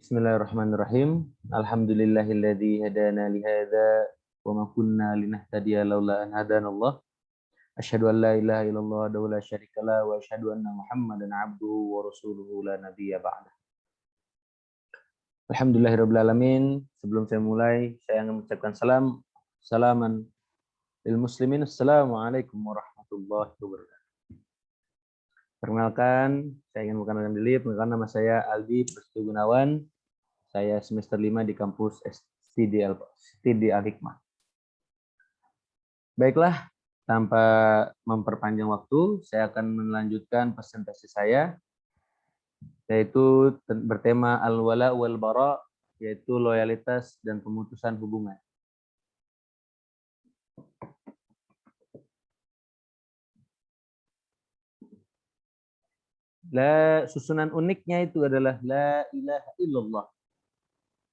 Bismillahirrahmanirrahim. Alhamdulillahilladzi hadana li hadza wa ma kunna linahtadiya laula an hadanallah. Asyhadu an la ilaha illallah wa la syarikalah wa asyhadu anna Muhammadan abduhu wa rasuluhu la nabiyya ba'da. Alhamdulillahirabbil alamin. Sebelum saya mulai, saya ingin mengucapkan salaman lil muslimin. Assalamualaikum warahmatullahi wabarakatuh. Perkenalkan, saya ingin memperkenalkan diri. Perkenalkan, nama saya Aldi Prasetyo Gunawan. Saya semester 5 di kampus STD Al-Hikmah. Baiklah, tanpa memperpanjang waktu, saya akan melanjutkan presentasi saya, yaitu bertema Al-Wala wal Bara, yaitu loyalitas dan pemutusan hubungan. Susunan uniknya itu adalah La ilaha illallah.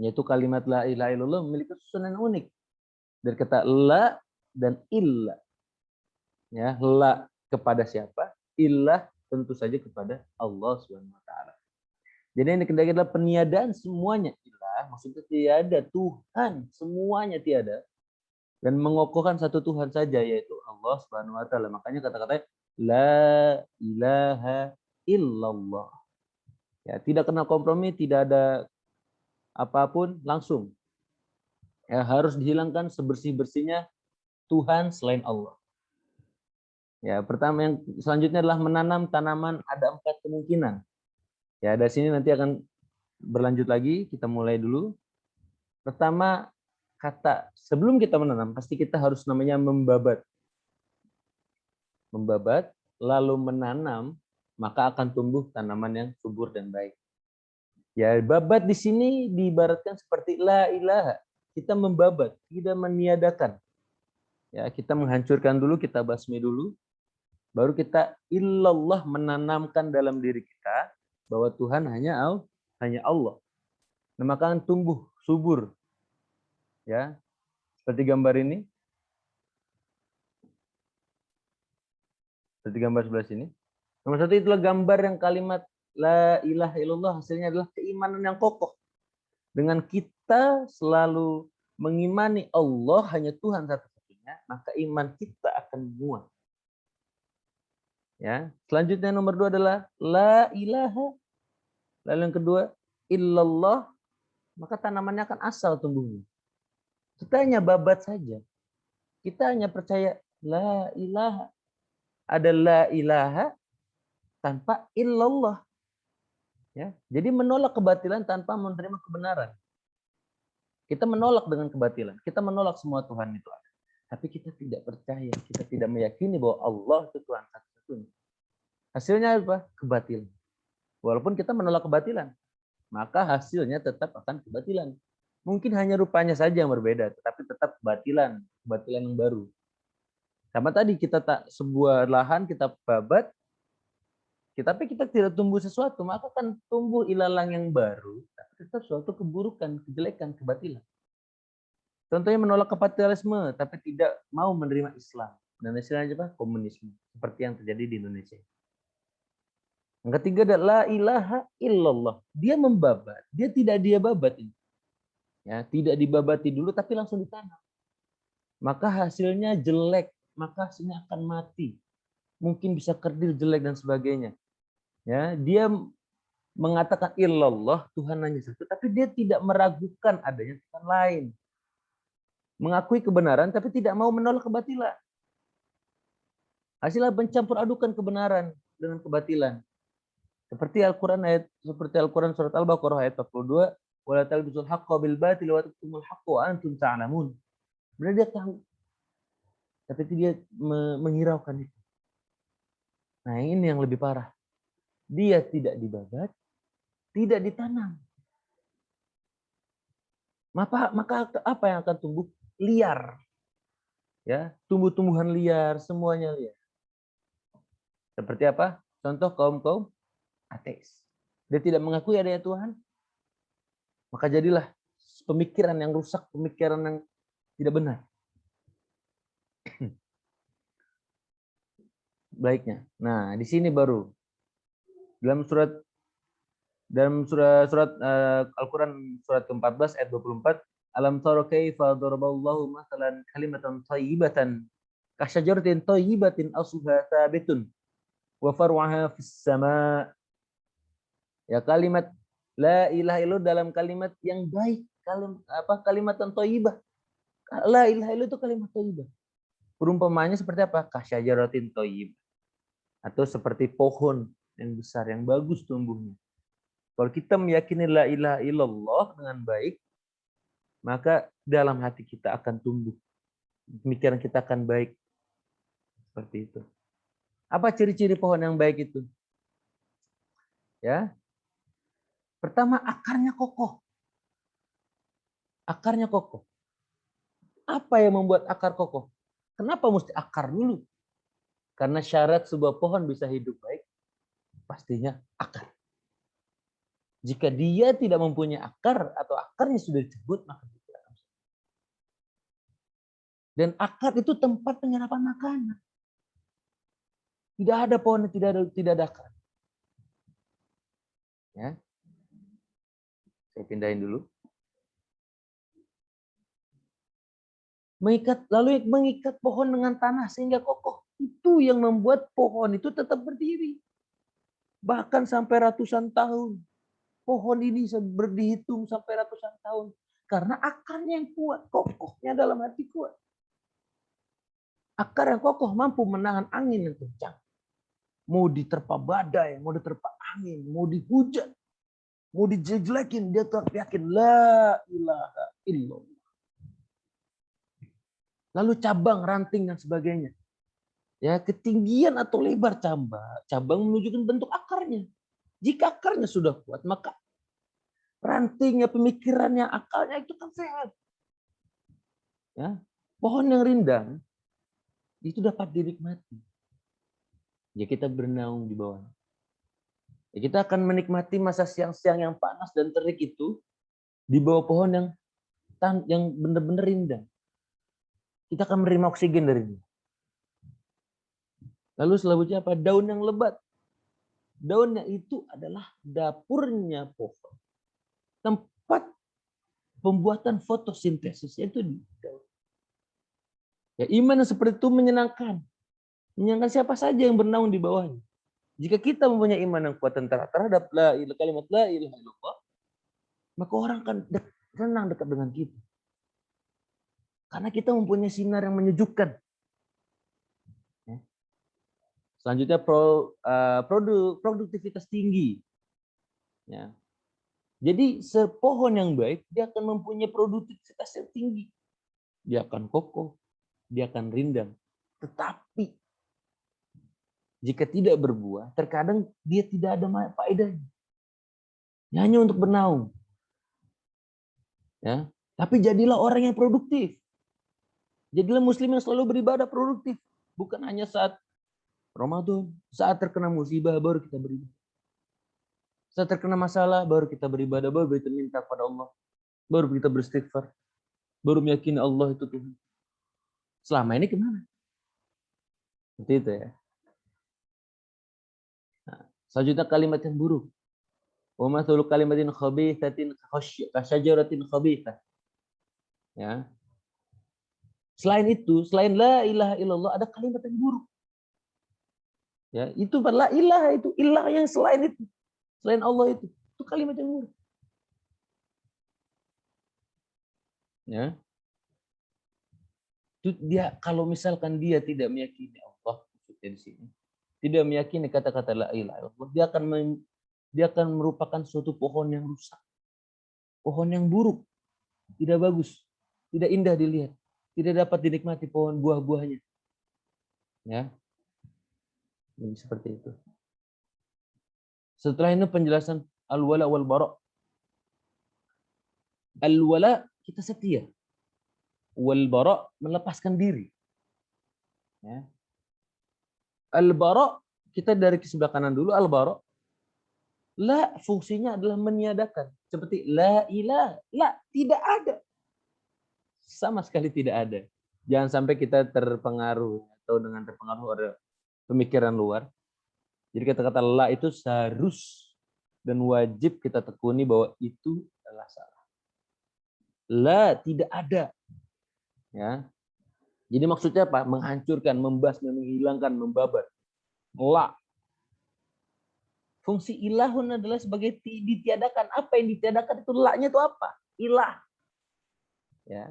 Yaitu kalimat La ilaha illallah memiliki susunan unik. Dari kata La dan Illa. Ya, La kepada siapa? Illah tentu saja kepada Allah SWT. Jadi yang dikendaki adalah peniadaan semuanya. Illah maksudnya tiada Tuhan. Semuanya tiada. Dan mengokohkan satu Tuhan saja, yaitu Allah SWT. Makanya kata-katanya La ilaha illallah. Ya, tidak kena kompromi, tidak ada apapun, langsung. Ya, harus dihilangkan sebersih-bersihnya Tuhan selain Allah. Ya, pertama yang selanjutnya adalah menanam tanaman, ada 4 kemungkinan. Ya, dari sini nanti akan berlanjut lagi, kita mulai dulu. Pertama, kata sebelum kita menanam, pasti kita harus namanya membabat. Membabat, lalu menanam, maka akan tumbuh tanaman yang subur dan baik. Ya, babat di sini diibaratkan seperti la ilaha. Kita membabat, tidak meniadakan. Ya, kita menghancurkan dulu, kita basmi dulu. Baru kita illallah, menanamkan dalam diri kita bahwa Tuhan hanya Allah. Nah, maka akan tumbuh subur. Ya. Seperti gambar ini. Seperti gambar sebelah sini. Nomor 1 itulah gambar yang kalimat la ilaha illallah, hasilnya adalah keimanan yang kokoh. Dengan kita selalu mengimani Allah hanya Tuhan satu-satunya, maka iman kita akan menguat. Ya. Selanjutnya nomor 2 adalah la ilaha. Lalu yang kedua illallah, maka tanamannya akan asal tumbuhnya. Kita hanya babat saja. Kita hanya percaya la ilaha. Ada la ilaha tanpa illallah. Ya. Jadi menolak kebatilan tanpa menerima kebenaran. Kita menolak dengan kebatilan. Kita menolak semua Tuhan itu ada. Tapi kita tidak percaya, kita tidak meyakini bahwa Allah itu Tuhan satu-satunya. Hasilnya apa? Kebatilan. Walaupun kita menolak kebatilan, maka hasilnya tetap akan kebatilan. Mungkin hanya rupanya saja yang berbeda, tetapi tetap kebatilan yang baru. Sama tadi kita sebuah lahan kita babat, tapi kita tidak tumbuh sesuatu, maka akan tumbuh ilalang yang baru, tapi tetap suatu keburukan, kejelekan, kebatilan. Contohnya menolak kapitalisme, tapi tidak mau menerima Islam. Dan istilahnya apa? Komunisme. Seperti yang terjadi di Indonesia. Yang ketiga adalah la ilaha illallah. Dia membabat, dia tidak dia babat ini. Ya, tidak dibabati dulu tapi langsung ditanam. Maka hasilnya jelek, maka hasilnya akan mati. Mungkin bisa kerdil, jelek dan sebagainya. Ya, dia mengatakan illallah, Tuhan hanya satu, tapi dia tidak meragukan adanya Tuhan lain. Mengakui kebenaran tapi tidak mau menolak kebatilan. Hasilnya mencampur adukan kebenaran dengan kebatilan. Seperti Al-Quran surat Al-Baqarah ayat 42, wala talbisul haqqa bil batil wa taktumul haqqa wa antum ta'lamun. Benar dia tahu. Tapi dia menghiraukan itu. Nah, ini yang lebih parah. Dia tidak dibabat, tidak ditanam. Maka apa yang akan tumbuh? Liar. Ya, tumbuh-tumbuhan liar, semuanya liar. Seperti apa? Contoh kaum ateis. Dia tidak mengakui adanya Tuhan, maka jadilah pemikiran yang rusak, pemikiran yang tidak benar. Baiknya. Nah, di sini baru dalam surat Dalam surat Al-Quran surat ke-14 ayat 24, alam tara kaifa daraballahu mathalan kalimatan thayyibatan kasyajaratin thayyibatin asluha thabitun wa far'uha fis sama. Ya, kalimat la ilaha illallah dalam kalimat yang baik, kalimatan thayyibah. La ilaha illallah itu kalimat thayyibah. Perumpamaannya seperti apa? Kasyajaratin thayyibah. Atau seperti pohon yang besar yang bagus tumbuhnya. Kalau kita meyakini la ilaha illallah dengan baik, maka dalam hati kita akan tumbuh. Pemikiran kita akan baik. Seperti itu. Apa ciri-ciri pohon yang baik itu? Ya. Pertama, akarnya kokoh. Akarnya kokoh. Apa yang membuat akar kokoh? Kenapa mesti akar dulu? Karena syarat sebuah pohon bisa hidup baik, pastinya akar. Jika dia tidak mempunyai akar atau akarnya sudah dicabut, maka dia tidak akan bisa. Dan akar itu tempat penyerapan makanan. Tidak ada pohon yang tidak ada akar. Ya. Saya pindahin dulu. Mengikat pohon dengan tanah sehingga kokoh. Itu yang membuat pohon itu tetap berdiri. Bahkan sampai ratusan tahun. Pohon ini berdihitung sampai ratusan tahun. Karena akarnya yang kuat, kokohnya dalam hati kuat. Akar yang kokoh mampu menahan angin yang kencang. Mau diterpa badai, mau diterpa angin, mau dihujat, mau dijelekin, dia tetap yakin la ilaha illallah. Lalu cabang, ranting dan sebagainya. Ya, ketinggian atau lebar cabang menunjukkan bentuk akarnya. Jika akarnya sudah kuat, maka rantingnya, pemikirannya, akalnya itu kan sehat. Ya, pohon yang rindang itu dapat dinikmati. Ya, kita bernaung di bawahnya. Ya, kita akan menikmati masa siang-siang yang panas dan terik itu di bawah pohon yang benar-benar rindang. Kita akan menerima oksigen dari dia. Lalu selanjutnya apa? Daun yang lebat. Daunnya itu adalah dapurnya pohon. Tempat pembuatan fotosintesis itu di daun. Ya, iman yang seperti itu menyenangkan. Menyenangkan siapa saja yang bernaung di bawahnya. Jika kita mempunyai iman yang kuat terhadap kalimat la ilaha illallah, maka orang akan senang dekat dengan kita. Karena kita mempunyai sinar yang menyejukkan. Selanjutnya produktivitas tinggi. Ya. Jadi sepohon yang baik dia akan mempunyai produktivitas yang tinggi. Dia akan kokoh, dia akan rindang. Tetapi jika tidak berbuah, terkadang dia tidak ada faedahnya. Hanya untuk bernaung. Ya. Tapi jadilah orang yang produktif. Jadilah muslim yang selalu beribadah produktif. Bukan hanya saat Ramadan, saat terkena musibah baru kita beribadah. Saat terkena masalah baru kita beribadah, baru kita minta kepada Allah. Baru kita beristighfar. Baru meyakini Allah itu Tuhan. Selama ini kemana? Seperti itu ya. Nah, selanjutnya kalimat yang buruk. Wa mathalu kalimatin khabithatin kasyajaratin khabithah. Ya. Selain itu, selain la ilaha illallah ada kalimat yang buruk. Ya, itu la ilaha itu, ilah yang selain itu. Selain Allah itu kalimat yang buruk. Ya. Itu dia kalau misalkan dia tidak meyakini Allah maksudnya di sini. Tidak meyakini kata-kata la ilaha illallah, dia akan merupakan suatu pohon yang rusak. Pohon yang buruk, tidak bagus, tidak indah dilihat, tidak dapat dinikmati pohon buah-buahnya. Ya. Ini seperti itu. Setelah itu penjelasan al-wala wal bara. Al-wala kita setia. Wal bara melepaskan diri. Ya. Al-bara kita dari sebelah kanan dulu al-bara. La fungsinya adalah meniadakan. Seperti la ilaha, la tidak ada. Sama sekali tidak ada. Jangan sampai kita terpengaruh atau dengan terpengaruh oleh pemikiran luar. Jadi kata-kata la itu seharus dan wajib kita tekuni bahwa itu adalah salah. La, tidak ada. Ya. Jadi maksudnya apa? Menghancurkan, membasmi, menghilangkan, membabat. La. Fungsi ilahun adalah sebagai ditiadakan. Apa yang ditiadakan itu la-nya itu apa? Ilah. Ya.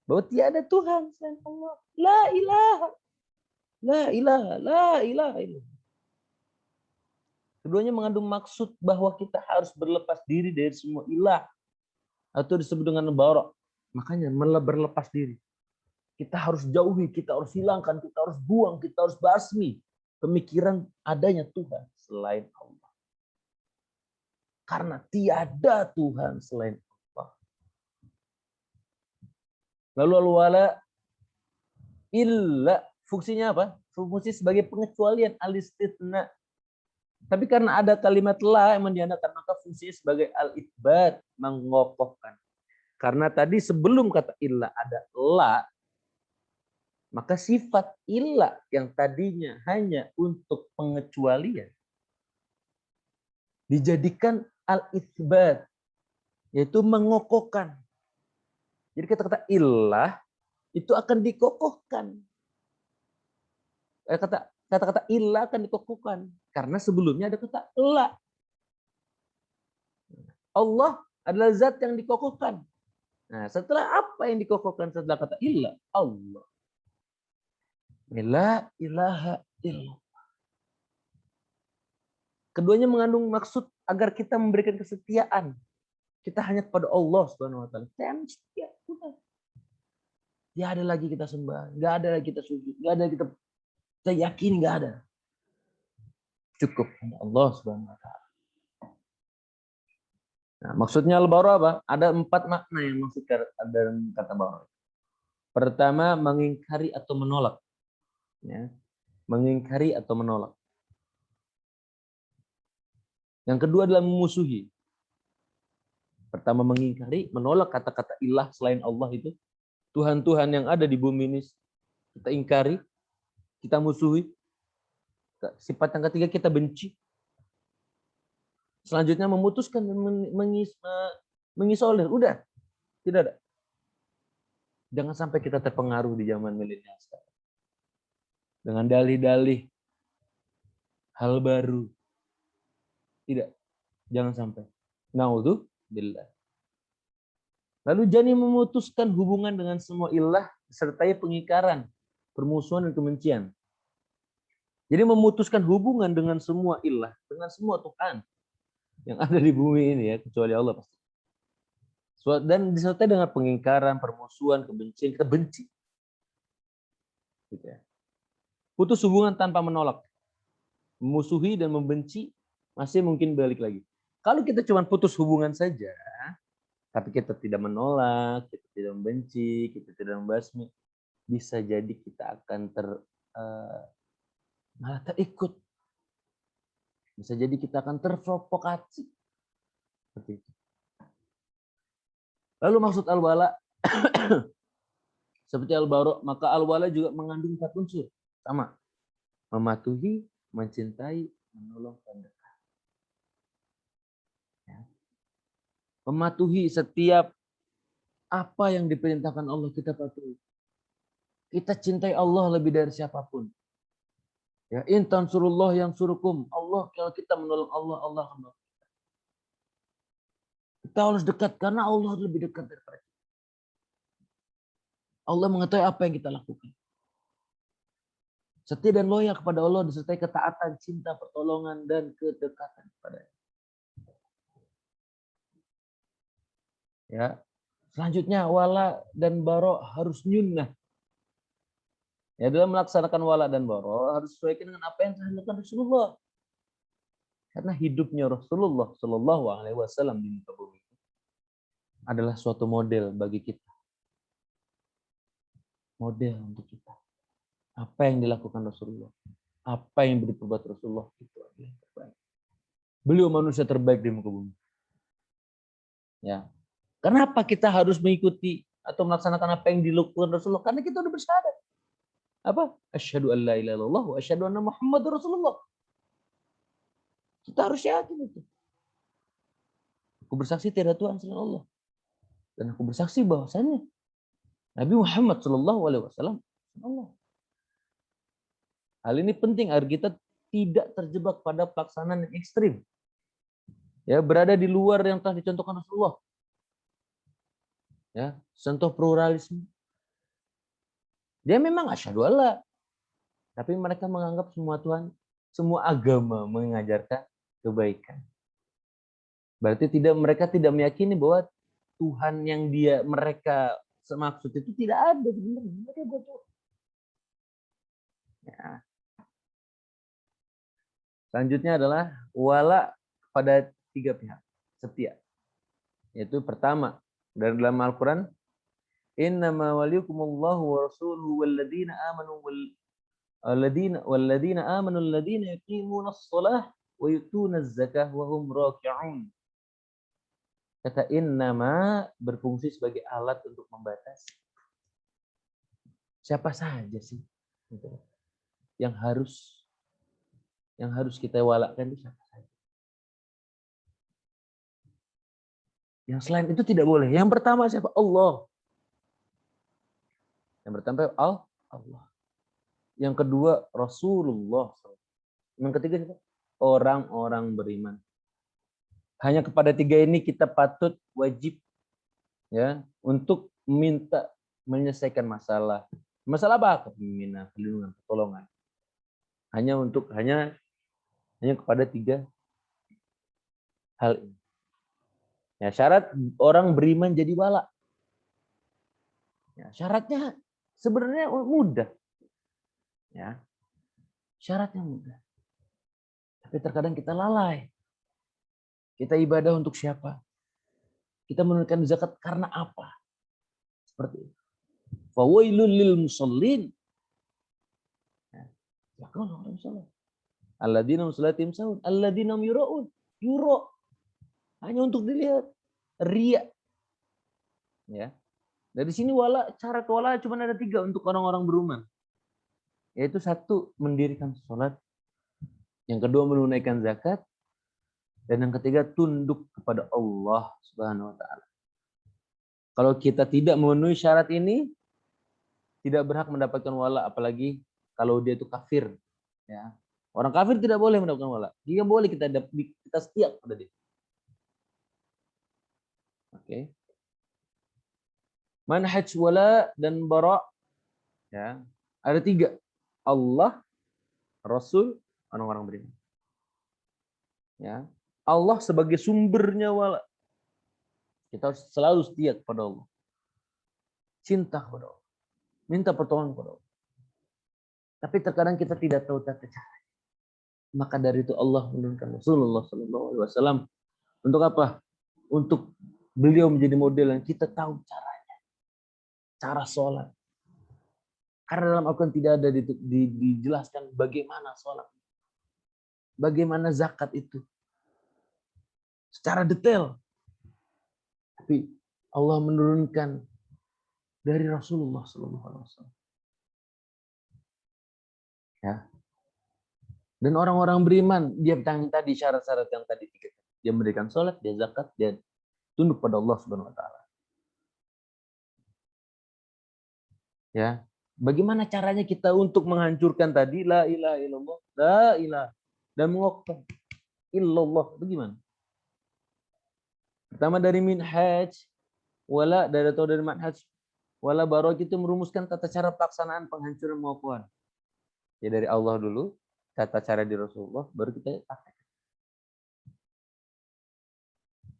Bahwa tiada Tuhan selain Allah. La ilaha. La ilaha. La ilaha illallah. Keduanya mengandung maksud bahwa kita harus berlepas diri dari semua ilah. Atau disebut dengan barok. Makanya berlepas diri. Kita harus jauhi, kita harus hilangkan, kita harus buang, kita harus basmi pemikiran adanya Tuhan selain Allah. Karena tiada Tuhan selain Allah. Lalu al-wala illa fungsinya apa? Fungsi sebagai pengecualian, al-istitsna. Tapi karena ada kalimat la yang mendianakan, maka fungsinya sebagai al-itsbat, mengokohkan. Karena tadi sebelum kata illa ada la, maka sifat illa yang tadinya hanya untuk pengecualian dijadikan al-itsbat, yaitu mengokohkan. Jadi kata-kata illah itu akan dikokohkan. Kata-kata illah akan dikokohkan karena sebelumnya ada kata la. Allah adalah zat yang dikokohkan. Nah, setelah apa yang dikokohkan setelah kata illah? Allah. La ilaha illallah. Keduanya mengandung maksud agar kita memberikan kesetiaan. Kita hanya kepada Allah Subhanahu wa taala. Setia. Tidak ada lagi kita sembah, enggak ada lagi kita sujud, enggak ada lagi kita yakini, enggak ada. Cukup hanya Allah Subhanahu wa taala. Nah, maksudnya al-bara apa? Ada 4 makna yang maksud dalam kata bara. Pertama, mengingkari atau menolak. Ya. Mengingkari atau menolak. Yang kedua adalah memusuhi. Pertama mengingkari, menolak kata-kata ilah selain Allah itu. Tuhan-Tuhan yang ada di bumi ini kita ingkari, kita musuhi. Sifat yang ketiga kita benci. Selanjutnya memutuskan mengisolir. Udah, tidak ada. Jangan sampai kita terpengaruh di zaman milenial sekarang. Dengan dalih-dalih hal baru. Tidak, jangan sampai. Naudzubillah. Lalu jangan memutuskan hubungan dengan semua ilah disertai pengingkaran, permusuhan dan kebencian. Jadi memutuskan hubungan dengan semua ilah, dengan semua Tuhan yang ada di bumi ini ya, kecuali Allah pasti. Dan disertai dengan pengingkaran, permusuhan, kebencian, kita benci. Gitu ya. Putus hubungan tanpa menolak. Memusuhi dan membenci masih mungkin balik lagi. Kalau kita cuma putus hubungan saja, tapi kita tidak menolak, kita tidak membenci, kita tidak membasmi, bisa jadi kita akan malah terikut. Bisa jadi kita akan terprovokasi. Seperti itu. Lalu maksud al-wala seperti al-bara, maka al-wala juga mengandung 4 unsur. Sama. Mematuhi, mencintai, menolong, dan dekat. Ya. Mematuhi setiap apa yang diperintahkan Allah kita patuhi. Kita cintai Allah lebih dari siapapun. Ya, in tansurullah yang surukum. Allah, kalau kita menolong Allah, Allah akan menolong kita. Kita harus dekat karena Allah lebih dekat daripada kita. Allah mengetahui apa yang kita lakukan. Setia dan loyal kepada Allah disertai ketaatan, cinta, pertolongan, dan kedekatan kepada-Nya. Ya. Selanjutnya wala dan bara harus nyunnah. Ya, dalam melaksanakan wala dan bara harus sesuaikan dengan apa yang dilakukan Rasulullah. Karena hidupnya Rasulullah Shallallahu Alaihi Wasallam di muka bumi adalah suatu model bagi kita. Model untuk kita. Apa yang dilakukan Rasulullah, apa yang diperbuat Rasulullah itu adalah yang terbaik. Beliau manusia terbaik di muka bumi. Ya. Kenapa kita harus mengikuti atau melaksanakan apa yang dilakukan Rasulullah? Karena kita udah bersyahadat. Apa? Asyhadu an la ilaha illallah wa asyhadu anna Muhammadar Rasulullah. Kita harus yakin itu. bersaksi tiada Tuhan selain Allah. Dan aku bersaksi bahwasannya Nabi Muhammad Shallallahu Alaihi Wasallam Allah. Hal ini penting agar kita tidak terjebak pada pelaksanaan yang ekstrim. Ya, berada di luar yang telah dicontohkan Rasulullah. Ya, contoh pluralisme. Dia memang asyhadu alla, tapi mereka menganggap semua Tuhan, semua agama mengajarkan kebaikan. Berarti mereka tidak meyakini bahwa Tuhan yang mereka semaksud itu tidak ada sebenarnya. Mereka bodoh. Ya. Selanjutnya adalah wala pada 3 pihak, setia. Yaitu pertama, dari dalam Al-Quran, innama waliyukumullahu wa rasuluhu walladzina amanu alladzina yuqimunas shalah wa yu'tunaz zakah wa hum raki'un. Kata innama berfungsi sebagai alat untuk membatasi. Siapa saja sih yang harus kita walakan itu siapa saja. Yang selain itu tidak boleh. Yang pertama siapa? Allah. Yang pertama Allah. Yang kedua Rasulullah. Yang ketiga siapa? Orang-orang beriman. Hanya kepada 3 ini kita patut wajib ya untuk minta menyelesaikan masalah. Masalah apa? Kepemimpinan, perlindungan, pertolongan. Hanya kepada 3 hal ini. Ya, syarat orang beriman jadi wala. Ya, syaratnya sebenarnya mudah. Ya. Syaratnya mudah. Tapi terkadang kita lalai. Kita ibadah untuk siapa? Kita menunaikan zakat karena apa? Seperti itu. Fawailul lil musallin. Ya, kalau orang salah. Alladzina musalatim sahun, alladzina yura'un. Yura. Hanya untuk dilihat. Ria. Ya. Dari sini cara kewala cuma ada 3 untuk orang-orang beriman. Yaitu 1, mendirikan sholat. Yang kedua, menunaikan zakat. Dan yang ketiga, tunduk kepada Allah Subhanahu wa Ta'ala. Kalau kita tidak memenuhi syarat ini, tidak berhak mendapatkan wala, apalagi kalau dia itu kafir. Ya. Orang kafir tidak boleh mendapatkan wala. Dia boleh kita setia pada dia. Oke. Manhaj wala dan bara, ya, ada 3. Allah, Rasul, orang-orang beriman. Ya. Allah sebagai sumbernya wala. Kita harus selalu setia kepada Allah. Cinta kepada Allah. Minta pertolongan kepada Allah. Tapi terkadang kita tidak tahu tata cara. Maka dari itu Allah menurunkan Rasulullah SAW untuk apa? Untuk beliau menjadi model yang kita tahu caranya. Cara sholat. Karena dalam Al-Quran tidak ada dijelaskan bagaimana sholat. Bagaimana zakat itu. Secara detail. Tapi Allah menurunkan dari Rasulullah SAW. Ya. Dan orang-orang beriman, dia tadi syarat-syarat yang tadi 3. Dia memberikan sholat, dia zakat, dia tunduk pada Allah Subhanahu wa Ta'ala. Ya. Bagaimana caranya kita untuk menghancurkan tadi la ilaha illallah, la ilaha, dan mengucapkan illallah? Bagaimana? Pertama dari minhaj wala, dari manhaj wala barok itu merumuskan tata cara pelaksanaan penghancuran pengakuan. Ya dari Allah dulu, tata cara di Rasulullah, baru kita pakai.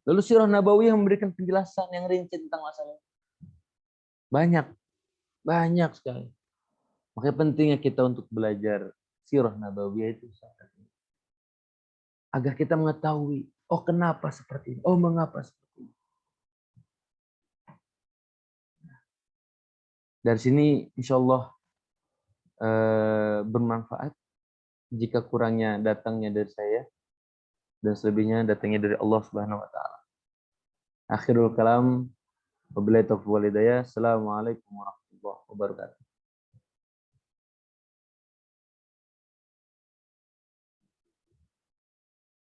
Lalu Sirah Nabawiyah memberikan penjelasan yang rinci tentang masalah. Banyak sekali. Makanya pentingnya kita untuk belajar Sirah Nabawiyah itu agar kita mengetahui, oh kenapa seperti ini, oh mengapa seperti ini. Dari sini insya Allah bermanfaat. Jika kurangnya datangnya dari saya, dan selebihnya datangnya dari Allah Subhanahu wa Ta'ala. Akhirul kalam, wabillahi taufiq wal hidayah. Assalamualaikum warahmatullahi wabarakatuh.